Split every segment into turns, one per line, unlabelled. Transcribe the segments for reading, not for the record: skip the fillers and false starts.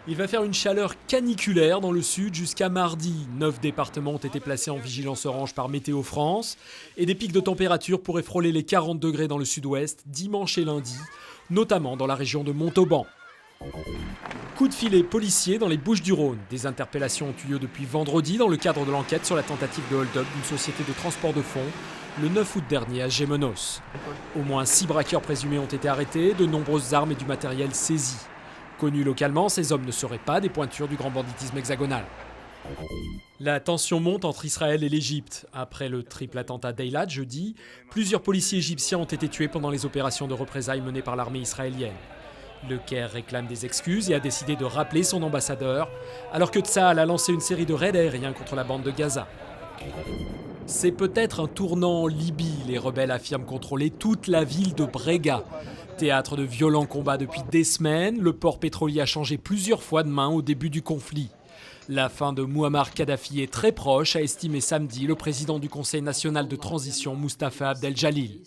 Il va faire une chaleur caniculaire dans le sud jusqu'à mardi. 9 départements ont été placés en vigilance orange par Météo France. Et des pics de température pourraient frôler les 40 degrés dans le sud-ouest dimanche et lundi, notamment dans la région de Montauban. Coup de filet policier dans les Bouches-du-Rhône. Des interpellations ont eu lieu depuis vendredi dans le cadre de l'enquête sur la tentative de hold-up d'une société de transport de fonds le 9 août dernier à Gémenos. Au moins 6 braqueurs présumés ont été arrêtés, de nombreuses armes et du matériel saisis. Connus localement, ces hommes ne seraient pas des pointures du grand banditisme hexagonal. La tension monte entre Israël et l'Égypte. Après le triple attentat d'Eilat jeudi, plusieurs policiers égyptiens ont été tués pendant les opérations de représailles menées par l'armée israélienne. Le Caire réclame des excuses et a décidé de rappeler son ambassadeur, alors que Tsahal a lancé une série de raids aériens contre la bande de Gaza. C'est peut-être un tournant en Libye. Les rebelles affirment contrôler toute la ville de Brega. Théâtre de violents combats depuis des semaines, le port pétrolier a changé plusieurs fois de main au début du conflit. La fin de Mouammar Kadhafi est très proche, a estimé samedi le président du Conseil national de transition, Mustapha Abdel Jalil.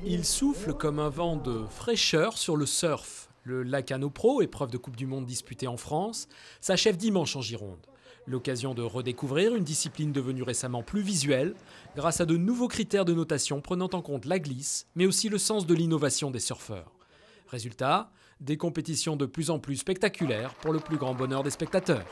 Il souffle comme un vent de fraîcheur sur le surf. Le Lacano Pro, épreuve de Coupe du Monde disputée en France, s'achève dimanche en Gironde. L'occasion de redécouvrir une discipline devenue récemment plus visuelle, grâce à de nouveaux critères de notation prenant en compte la glisse, mais aussi le sens de l'innovation des surfeurs. Résultat, des compétitions de plus en plus spectaculaires pour le plus grand bonheur des spectateurs.